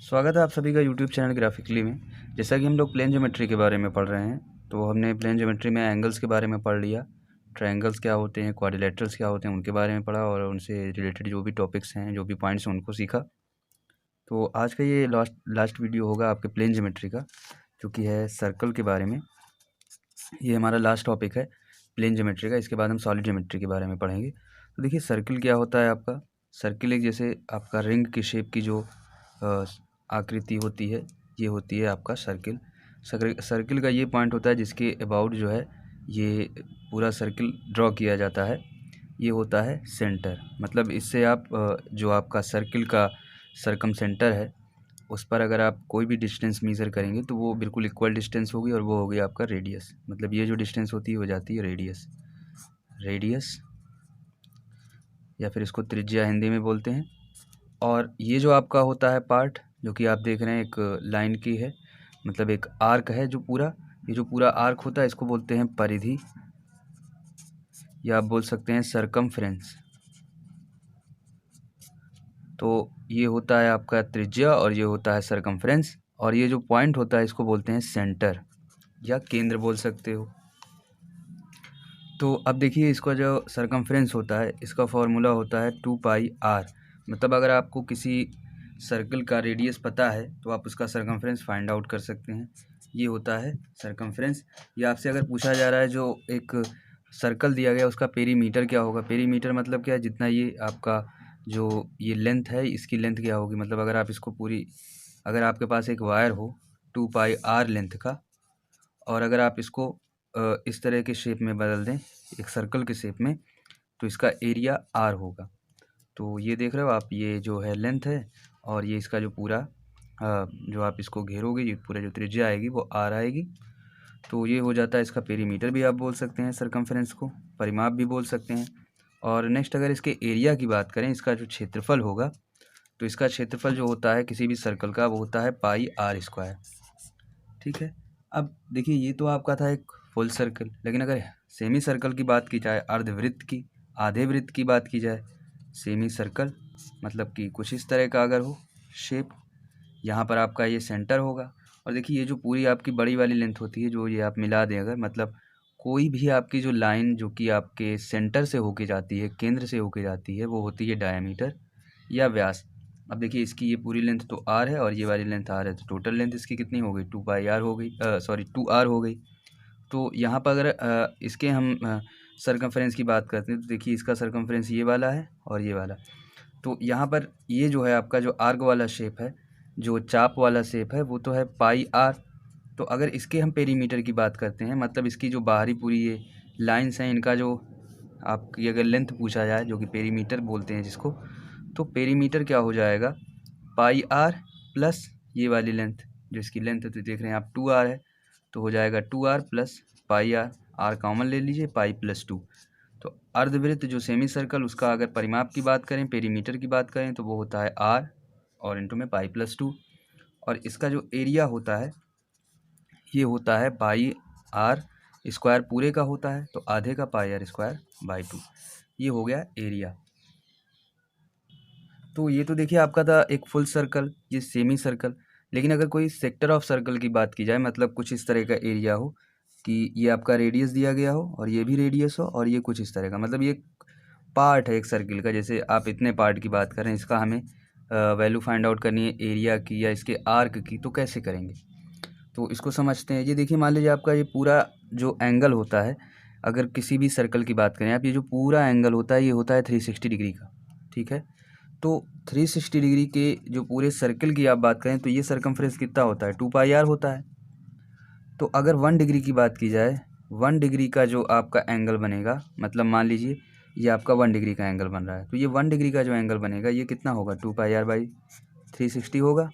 स्वागत है आप सभी का यूट्यूब चैनल ग्राफिकली में। जैसा कि हम लोग प्लेन ज्योमेट्री के बारे में पढ़ रहे हैं, तो हमने प्लेन ज्योमेट्री में एंगल्स के बारे में पढ़ लिया, ट्रायंगल्स क्या होते हैं, क्वाड्रिलेटरल्स क्या होते हैं, उनके बारे में पढ़ा और उनसे रिलेटेड जो भी टॉपिक्स हैं, जो भी पॉइंट्स हैं, उनको सीखा। तो आज का ये लास्ट वीडियो होगा आपके प्लेन ज्योमेट्री का, जो कि है सर्कल के बारे में। ये हमारा लास्ट टॉपिक है प्लेन ज्योमेट्री का। इसके बाद हम सॉलिड ज्योमेट्री के बारे में पढ़ेंगे। तो देखिए, सर्कल क्या होता है आपका। सर्कल एक जैसे आपका रिंग की शेप की जो आकृति होती है, ये होती है आपका सर्कल। सर्कल का ये पॉइंट होता है जिसके अबाउट जो है ये पूरा सर्कल ड्रॉ किया जाता है। ये होता है सेंटर। मतलब इससे आप जो आपका सर्कल का सरकम सेंटर है, उस पर अगर आप कोई भी डिस्टेंस मेज़र करेंगे तो वो बिल्कुल इक्वल डिस्टेंस होगी और वो होगी आपका रेडियस। मतलब ये जो डिस्टेंस होती है वो जाती है रेडियस या फिर इसको त्रिज्या हिंदी में बोलते हैं। और ये जो आपका होता है पार्ट, जो कि आप देख रहे हैं, एक लाइन की है, मतलब एक आर्क है जो पूरा, ये जो पूरा आर्क होता है इसको बोलते हैं परिधि, या आप बोल सकते हैं सरकमफ्रेंस। तो ये होता है आपका त्रिज्या और ये होता है सरकमफ्रेंस, और ये जो पॉइंट होता है इसको बोलते हैं सेंटर या केंद्र बोल सकते हो। तो अब देखिए, इसका जो सरकमफ्रेंस होता है इसका फॉर्मूला होता है 2πr। मतलब अगर आपको किसी सर्कल का रेडियस पता है तो आप उसका सरकमफ्रेंस फाइंड आउट कर सकते हैं। ये होता है सरकमफ्रेंस। या आपसे अगर पूछा जा रहा है जो एक सर्कल दिया गया उसका पेरीमीटर क्या होगा। पेरीमीटर मतलब क्या है, जितना ये आपका जो ये लेंथ है इसकी लेंथ क्या होगी। मतलब अगर आप इसको अगर आपके पास एक वायर हो 2πr लेंथ का, और अगर आप इसको इस तरह के शेप में बदल दें, एक सर्कल के शेप में, तो इसका एरिया आर होगा। तो ये देख रहे हो आप, ये जो है लेंथ है और ये इसका जो पूरा जो आप इसको घेरोगे, ये पूरा जो त्रिज्या आएगी वो आर आएगी। तो ये हो जाता है इसका पेरीमीटर भी आप बोल सकते हैं, सरकमफ्रेंस को परिमाप भी बोल सकते हैं। और नेक्स्ट अगर इसके एरिया की बात करें, इसका जो क्षेत्रफल होगा, तो इसका क्षेत्रफल जो होता है किसी भी सर्कल का वो होता है πr²। ठीक है। अब देखिए, ये तो आपका था एक फुल सर्कल, लेकिन अगर सेमी सर्कल की बात की जाए, अर्धवृत्त की, आधे वृत्त की बात की जाए, सेमी सर्कल मतलब कि कुछ इस तरह का अगर हो शेप, यहाँ पर आपका ये सेंटर होगा। और देखिए, ये जो पूरी आपकी बड़ी वाली लेंथ होती है, जो ये आप मिला दें अगर, मतलब कोई भी आपकी जो लाइन जो कि आपके सेंटर से होके जाती है, केंद्र से होके जाती है, वो होती है डायमीटर या व्यास। अब देखिए, इसकी ये पूरी लेंथ तो आर है और ये वाली लेंथ आर है, तो टोटल लेंथ इसकी कितनी हो गई, 2πr हो गई, 2r हो गई। तो यहाँ पर अगर इसके हम सरकमफ्रेंस की बात करते हैं, तो देखिए इसका सरकमफ्रेंस ये वाला है और ये वाला। तो यहाँ पर ये जो है आपका जो आर्क वाला शेप है, जो चाप वाला शेप है, वो तो है πr। तो अगर इसके हम पेरीमीटर की बात करते हैं, मतलब इसकी जो बाहरी पूरी ये लाइन्स हैं, इनका जो आपकी अगर लेंथ पूछा जाए, जो कि पेरीमीटर बोलते हैं जिसको, तो पेरीमीटर क्या हो जाएगा, πr प्लस ये वाली लेंथ, जो इसकी लेंथ है, तो देख रहे हैं आप 2r है, तो हो जाएगा 2r plus πr, r common ले लीजिए, π+2। तो अर्धवृत्त जो सेमी सर्कल, उसका अगर परिमाप की बात करें, पेरीमीटर की बात करें, तो वो होता है r और इंटू में π+2। और इसका जो एरिया होता है ये होता है πr² पूरे का होता है, तो आधे का πr²/2। ये हो गया एरिया। तो ये तो देखिए आपका था एक फुल सर्कल, ये सेमी सर्कल। लेकिन अगर कोई सेक्टर ऑफ सर्कल की बात की जाए, मतलब कुछ इस तरह का एरिया हो कि ये आपका रेडियस दिया गया हो और ये भी रेडियस हो और ये कुछ इस तरह का, मतलब ये पार्ट है एक सर्किल का। जैसे आप इतने पार्ट की बात करें, इसका हमें वैल्यू फाइंड आउट करनी है एरिया की या इसके आर्क की, तो कैसे करेंगे, तो इसको समझते हैं। ये देखिए, मान लीजिए आपका ये पूरा जो एंगल होता है, अगर किसी भी सर्कल की बात करें आप, ये जो पूरा एंगल होता है ये होता है 360 डिग्री का। ठीक है। तो 360 डिग्री के जो पूरे सर्कल की आप बात करें, तो ये सरकमफ्रेंस कितना होता है, 2πr होता है। तो अगर 1 डिग्री की बात की जाए, 1 डिग्री का जो आपका एंगल बनेगा, मतलब मान लीजिए ये आपका 1 डिग्री का एंगल बन रहा है, तो ये 1 डिग्री का जो एंगल बनेगा ये कितना होगा, 2πr/360 होगा।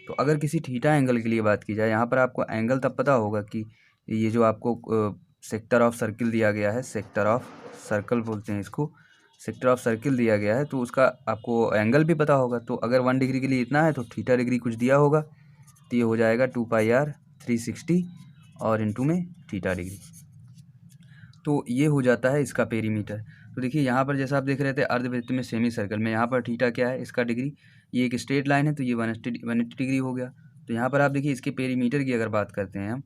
तो अगर किसी थीटा एंगल के लिए बात की जाए, यहाँ पर आपको एंगल तब पता होगा कि ये जो आपको सेक्टर ऑफ सर्किल दिया गया है, सेक्टर ऑफ सर्कल बोलते हैं इसको, सेक्टर ऑफ सर्किल दिया गया है, तो उसका आपको एंगल भी पता होगा। तो अगर 1 डिग्री के लिए इतना है तो थीटा डिग्री कुछ दिया होगा, तो ये हो जाएगा 2πr/360 और इंटू में थीटा डिग्री। तो ये हो जाता है इसका पेरीमीटर। तो देखिए यहाँ पर जैसा आप देख रहे थे अर्धवृत्त में सेमी सर्कल में, यहाँ पर थीटा क्या है, इसका डिग्री, ये एक स्ट्रेट लाइन है तो ये 180 डिग्री हो गया। तो यहाँ पर आप देखिए इसके पेरीमीटर की अगर बात करते हैं हम,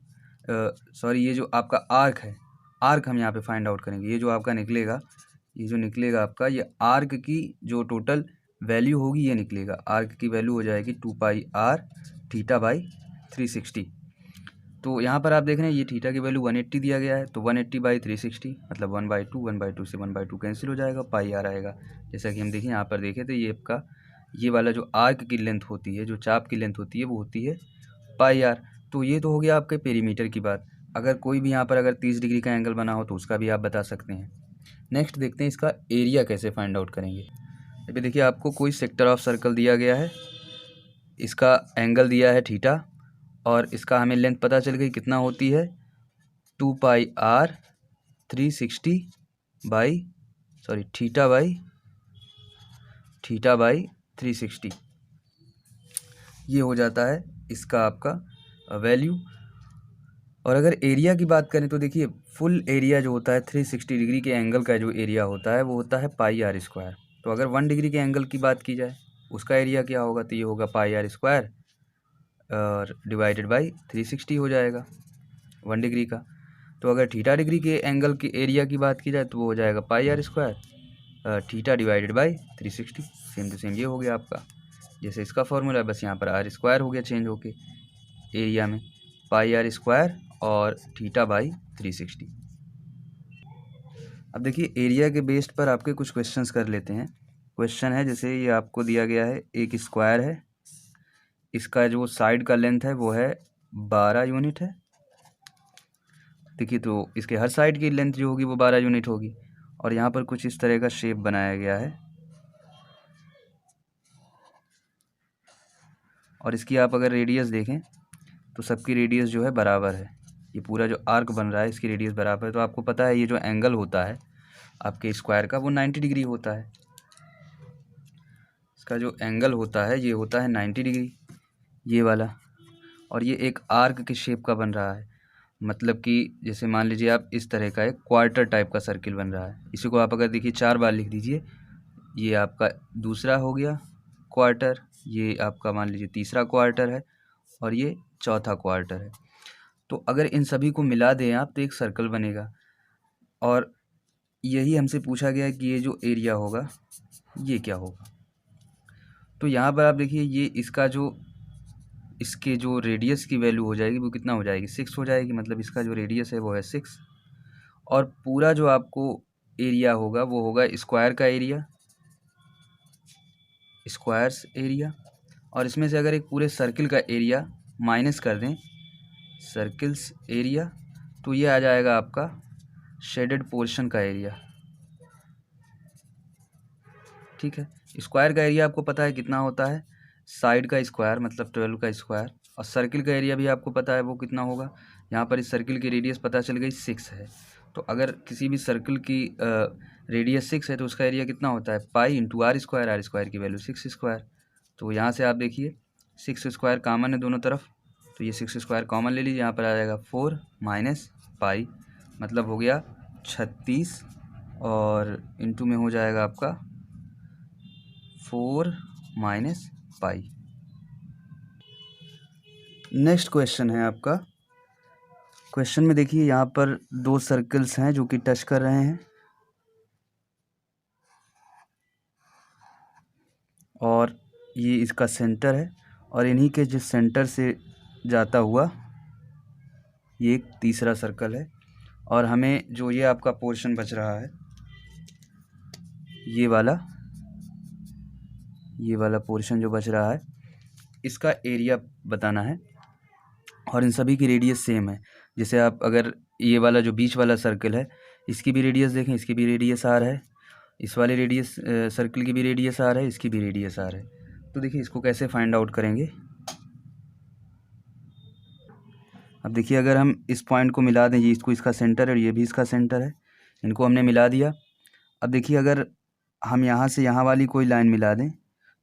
सॉरी ये जो आपका आर्क है, आर्क हम यहाँ पे फाइंड आउट करेंगे। ये जो आपका निकलेगा, ये जो निकलेगा आपका, ये आर्क की जो टोटल वैल्यू होगी ये निकलेगा। आर्क की वैल्यू हो जाएगी 2πr थीटा बाई 360। तो यहाँ पर आप देख रहे हैं ये थीटा की वैल्यू 180 दिया गया है, तो 180 बाई 360 मतलब 1/2 से 1/2 कैंसिल हो जाएगा, पाई आर आएगा। जैसा कि हम देखें यहाँ पर देखें तो ये आपका ये वाला जो आर्क की लेंथ होती है, जो चाप की लेंथ होती है वो होती है पाई आर। तो ये तो हो गया आपके पेरीमीटर की बात। अगर कोई भी यहाँ पर अगर 30 डिग्री का एंगल बना हो तो उसका भी आप बता सकते हैं। नेक्स्ट देखते हैं इसका एरिया कैसे फाइंड आउट करेंगे। अभी देखिए आपको कोई सेक्टर ऑफ सर्कल दिया गया है, इसका एंगल दिया है थीटा, और इसका हमें लेंथ पता चल गई कितना होती है 2πr 360 बाई थीटा बाई 360, ये हो जाता है इसका आपका वैल्यू। और अगर एरिया की बात करें तो देखिए फुल एरिया जो होता है 360 डिग्री के एंगल का जो एरिया होता है वो होता है πr²। तो अगर 1 डिग्री के एंगल की बात की जाए उसका एरिया क्या होगा, तो ये होगा πr² और डिवाइडेड बाई 360 हो जाएगा 1 डिग्री का। तो अगर थीटा डिग्री के एंगल की एरिया की बात की जाए तो वो हो जाएगा πr² theta divided by 360। Same to same ये हो गया आपका, जैसे इसका फॉर्मूला है, बस यहाँ पर r² हो गया चेंज होके एरिया में, πr² और थीटा बाई 360। अब देखिए एरिया के बेस्ड पर आपके कुछ क्वेश्चंस कर लेते हैं। क्वेश्चन है जैसे ये आपको दिया गया है, एक स्क्वायर है, इसका जो साइड का लेंथ है वो है 12 यूनिट है। देखिए तो इसके हर साइड की लेंथ जो होगी वो 12 यूनिट होगी। और यहाँ पर कुछ इस तरह का शेप बनाया गया है, और इसकी आप अगर रेडियस देखें तो सबकी रेडियस जो है बराबर है। ये पूरा जो आर्क बन रहा है इसकी रेडियस बराबर है। तो आपको पता है ये जो एंगल होता है आपके स्क्वायर का वो 90 डिग्री होता है। इसका जो एंगल होता है ये होता है 90 डिग्री, ये वाला। और ये एक आर्क के शेप का बन रहा है, मतलब कि जैसे मान लीजिए आप इस तरह का एक क्वार्टर टाइप का सर्किल बन रहा है। इसी को आप अगर देखिए 4 बार लिख दीजिए, ये आपका दूसरा हो गया क्वार्टर, ये आपका मान लीजिए तीसरा क्वार्टर है, और ये चौथा क्वार्टर है। तो अगर इन सभी को मिला दें आप तो एक सर्कल बनेगा। और यही हमसे पूछा गया है कि ये जो एरिया होगा ये क्या होगा। तो यहाँ पर आप देखिए ये इसका जो इसके जो रेडियस की वैल्यू हो जाएगी वो कितना हो जाएगी, 6 हो जाएगी। मतलब इसका जो रेडियस है वो है 6, और पूरा जो आपको एरिया होगा वो होगा स्क्वायर का एरिया, स्क्वायर्स एरिया। और इसमें से अगर एक पूरे सर्किल का एरिया माइनस कर दें, सर्किल्स एरिया, तो ये आ जाएगा आपका शेडेड पोर्शन का एरिया। ठीक है, स्क्वायर का एरिया आपको पता है कितना होता है, साइड का स्क्वायर मतलब 12 का स्क्वायर। और सर्किल का एरिया भी आपको पता है वो कितना होगा। यहाँ पर इस सर्किल की रेडियस पता चल गई 6 है। तो अगर किसी भी सर्किल की रेडियस 6 है तो उसका एरिया कितना होता है, पाई इंटू आर स्क्वायर की वैल्यू 6²। तो यहाँ से आप देखिए 6² कॉमन है दोनों तरफ, तो ये 6² कॉमन ले लीजिए। यहाँ पर आ जाएगा 4 माइनस पाई, मतलब हो गया 36, और इंटू में हो जाएगा आपका 4 माइनस पाई। नेक्स्ट क्वेश्चन है आपका। क्वेश्चन में देखिए यहाँ पर 2 सर्कल्स हैं जो कि टच कर रहे हैं, और ये इसका सेंटर है, और इन्हीं के जिस सेंटर से जाता हुआ ये एक तीसरा सर्कल है। और हमें जो ये आपका पोर्शन बच रहा है, ये वाला पोर्शन जो बच रहा है इसका एरिया बताना है। और इन सभी की रेडियस सेम है। जैसे आप अगर ये वाला जो बीच वाला सर्कल है इसकी भी रेडियस देखें, इसकी भी रेडियस आर है, इस वाले रेडियस सर्कल की भी रेडियस आर है, इसकी भी रेडियस आर है। तो देखिए इसको कैसे फाइंड आउट करेंगे। अब देखिए अगर हम इस पॉइंट को मिला दें, ये इसको इसका सेंटर है और ये भी इसका सेंटर है, इनको हमने मिला दिया। अब देखिए अगर हम यहाँ से यहाँ वाली कोई लाइन मिला दें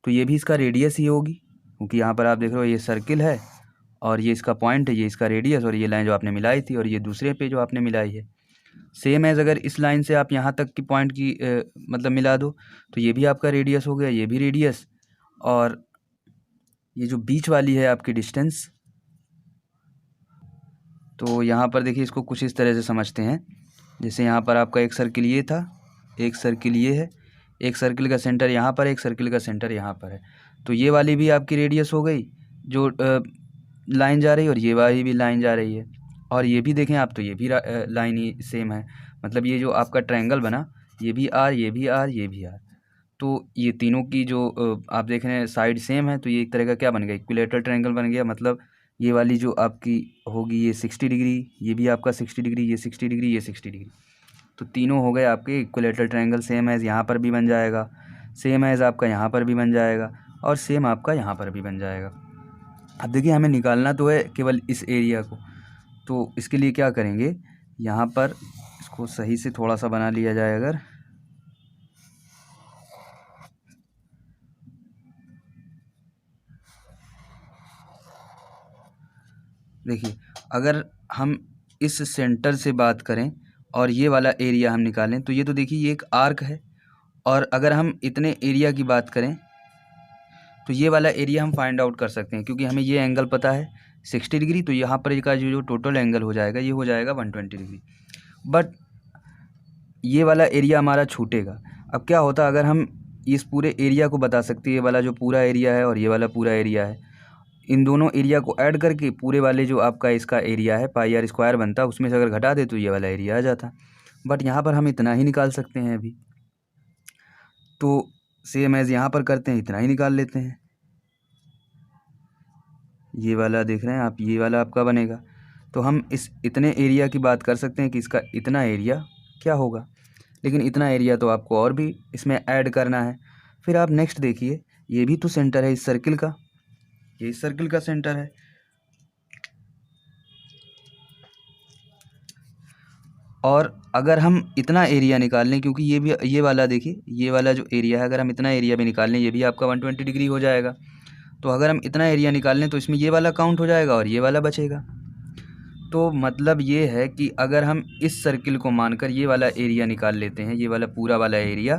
तो ये भी इसका रेडियस ही होगी, क्योंकि यहाँ पर आप देख रहे हो ये सर्किल है और ये इसका पॉइंट है, ये इसका रेडियस, और ये लाइन जो आपने मिलाई थी और ये दूसरे पे जो आपने मिलाई है। सेम एज अगर इस लाइन से आप यहाँ तक की पॉइंट की मतलब मिला दो तो ये भी आपका रेडियस हो गया, ये भी रेडियस, और ये जो बीच वाली है आपकी डिस्टेंस। तो यहाँ पर देखिए इसको कुछ इस तरह से समझते हैं, जैसे यहाँ पर आपका एक सर्किल ये था, एक सर्किल ये है, एक सर्किल का सेंटर यहाँ पर, एक सर्किल का सेंटर यहाँ पर है। तो ये वाली भी आपकी रेडियस हो गई जो लाइन जा रही है, और ये वाली भी लाइन जा रही है, और ये भी देखें आप तो ये भी लाइन ही सेम है। मतलब ये जो आपका ट्रायंगल बना, ये भी आर, ये भी आर, ये भी आर, तो ये तीनों की जो आप देख रहे हैं साइड सेम है, तो ये एक तरह का क्या बन गया, इक्विलेटरल ट्रायंगल बन गया। मतलब ये वाली जो आपकी होगी ये 60 डिग्री, ये भी आपका 60 डिग्री, ये 60 डिग्री, ये 60 डिग्री, तो तीनों हो गए आपके इक्विलेटरल ट्रायंगल। सेम एज़ यहाँ पर भी बन जाएगा, सेम एज़ आपका यहाँ पर भी बन जाएगा, और सेम आपका यहाँ पर भी बन जाएगा। अब देखिए हमें निकालना तो है केवल इस एरिया को, तो इसके लिए क्या करेंगे, यहाँ पर इसको सही से थोड़ा सा बना लिया जाए। अगर देखिए अगर हम इस सेंटर से बात करें और ये वाला एरिया हम निकालें, तो ये तो देखिए ये एक आर्क है, और अगर हम इतने एरिया की बात करें तो ये वाला एरिया हम फाइंड आउट कर सकते हैं, क्योंकि हमें ये एंगल पता है 60 डिग्री, तो यहाँ पर का जो टोटल एंगल हो जाएगा ये हो जाएगा 120 डिग्री। बट ये वाला एरिया हमारा छूटेगा। अब क्या होता अगर हम इस पूरे एरिया को बता सकते हैं, ये वाला जो पूरा एरिया है और ये वाला पूरा एरिया है, इन दोनों एरिया को ऐड करके पूरे वाले जो आपका इसका एरिया है पाई आर स्क्वायर बनता, उसमें से अगर घटा दे तो ये वाला एरिया आ जाता। बट यहाँ पर हम इतना ही निकाल सकते हैं अभी, तो सेम एज यहाँ पर करते हैं, इतना ही निकाल लेते हैं। ये वाला देख रहे हैं आप, ये वाला आपका बनेगा, तो हम इस इतने एरिया की बात कर सकते हैं कि इसका इतना एरिया क्या होगा। लेकिन इतना एरिया तो आपको और भी इसमें ऐड करना है। फिर आप नेक्स्ट देखिए, ये भी तो सेंटर है इस सर्किल का, ये इस सर्किल का सेंटर है, और अगर हम इतना एरिया निकाल लें, क्योंकि ये भी ये वाला देखिए, ये वाला जो एरिया है अगर हम इतना एरिया भी निकाल लें, ये भी आपका 120 डिग्री हो जाएगा। तो अगर हम इतना एरिया निकाल लें तो इसमें ये वाला काउंट हो जाएगा और ये वाला बचेगा। तो मतलब ये है कि अगर हम इस सर्किल को मानकर ये वाला एरिया निकाल लेते हैं, ये वाला पूरा वाला एरिया,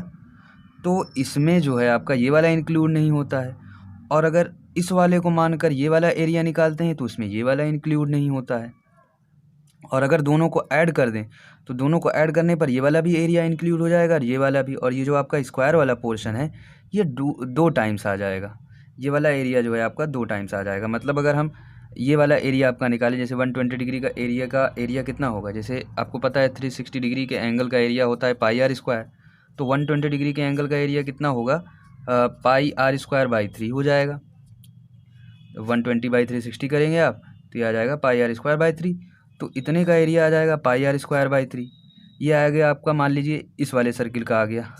तो इसमें जो है आपका ये वाला इंक्लूड नहीं होता है। और अगर इस वाले को मानकर ये वाला एरिया निकालते हैं तो उसमें ये वाला इंक्लूड नहीं होता है। और अगर दोनों को ऐड कर दें तो दोनों को ऐड करने पर ये वाला भी एरिया इंक्लूड हो जाएगा और ये वाला भी, और ये जो आपका स्क्वायर वाला पोर्शन है ये दो टाइम्स आ जाएगा। ये वाला एरिया जो है आपका 2 टाइम्स आ जाएगा। मतलब अगर हम ये वाला एरिया आपका निकालें, जैसे 120 डिग्री का एरिया कितना होगा, जैसे आपको पता है 360 डिग्री के एंगल का एरिया होता है पाई आर स्क्वायर, तो 120 डिग्री के एंगल का एरिया कितना होगा, पाई आर स्क्वायर बाई 3 हो जाएगा। 120 बाई 360 करेंगे आप तो ये आ जाएगा पाई आर स्क्वायर बाई 3, तो इतने का एरिया आ जाएगा पाई आर स्क्वायर बाई 3। ये आ गया आपका, मान लीजिए इस वाले सर्किल का आ गया,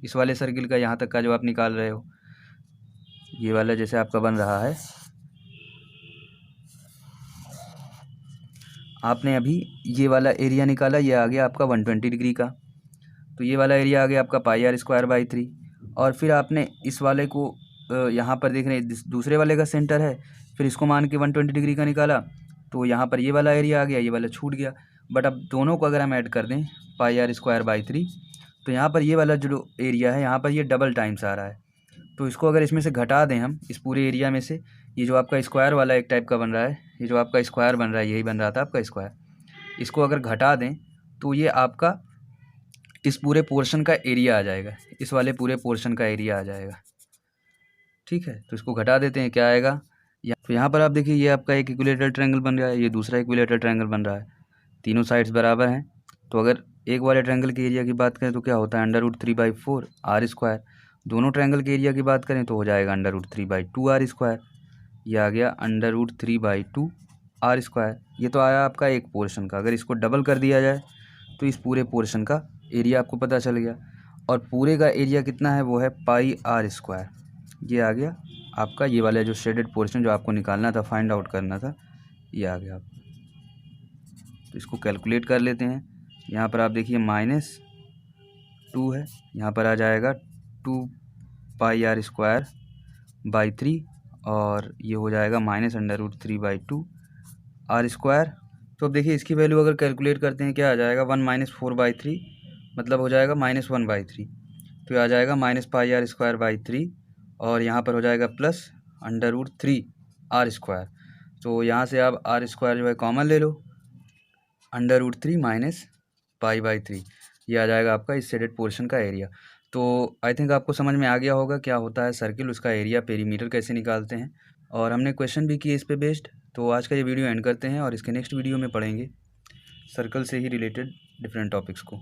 इस वाले सर्किल का यहाँ तक का जो आप निकाल रहे हो, ये वाला जैसे आपका बन रहा है, आपने अभी ये वाला एरिया निकाला, ये आ गया आपका 120 डिग्री का, तो ये वाला एरिया आ गया आपका पाई आर स्क्वायर बाई 3। और फिर आपने इस वाले को यहाँ पर देख रहे हैं दूसरे वाले का सेंटर है, फिर इसको मान के 120 डिग्री का निकाला, तो यहाँ पर ये वाला एरिया आ गया, ये वाला छूट गया। बट अब दोनों को अगर हम ऐड कर दें पाई आर स्क्वायर बाई 3, तो यहाँ पर ये वाला जो एरिया है यहाँ पर ये डबल टाइम्स आ रहा है। तो इसको अगर इसमें से घटा दें हम, इस पूरे एरिया में से, ये जो आपका स्क्वायर वाला एक टाइप का बन रहा है, ये जो आपका स्क्वायर बन रहा है यही बन रहा था आपका स्क्वायर, इसको अगर घटा दें तो ये आपका इस पूरे पोर्शन का एरिया आ जाएगा, इस वाले पूरे पोर्शन का एरिया आ जाएगा। ठीक है, तो इसको घटा देते हैं, क्या आएगा, तो यहाँ पर आप देखिए ये आपका एक इक्विलेटरल ट्रायंगल बन रहा है, ये दूसरा इक्विलेटरल ट्रायंगल बन रहा है, तीनों साइड्स बराबर हैं। तो अगर एक वाले ट्रायंगल के एरिया की बात करें तो क्या होता है √3/4 आर स्क्वायर, दोनों ट्रायंगल के एरिया की बात करें तो हो जाएगा √3/2 आर स्क्वायर। ये आ गया √3/2 आर स्क्वायर। ये तो आया आपका एक पोर्शन का, अगर इसको डबल कर दिया जाए तो इस पूरे पोर्शन का एरिया आपको पता चल गया, और पूरे का एरिया कितना है वो है पाई आर स्क्वायर। ये आ गया आपका, ये वाला जो शेडेड पोर्शन जो आपको निकालना था, फाइंड आउट करना था, ये आ गया आपको। तो इसको कैलकुलेट कर लेते हैं। यहाँ पर आप देखिए -2 है, यहाँ पर आ जाएगा 2 पाई आर स्क्वायर बाई 3, और ये हो जाएगा -√3/2 आर स्क्वायर तो अब देखिए इसकी वैल्यू अगर कैलकुलेट करते हैं क्या आ जाएगा, 1 - 4/3 मतलब हो जाएगा -1/3, तो ये आ जाएगा -πr²/3 और यहाँ पर हो जाएगा प्लस √3r²। तो यहाँ से आप r² जो है कॉमन ले लो, √3 - π/3 ये आ जाएगा आपका इस शेडेड पोर्शन का एरिया। तो आई थिंक आपको समझ में आ गया होगा क्या होता है सर्किल, उसका एरिया, पेरीमीटर कैसे निकालते हैं, और हमने क्वेश्चन भी किए इस पे बेस्ड। तो आज का ये वीडियो एंड करते हैं और इसके नेक्स्ट वीडियो में पढ़ेंगे सर्कल से ही रिलेटेड डिफरेंट टॉपिक्स को।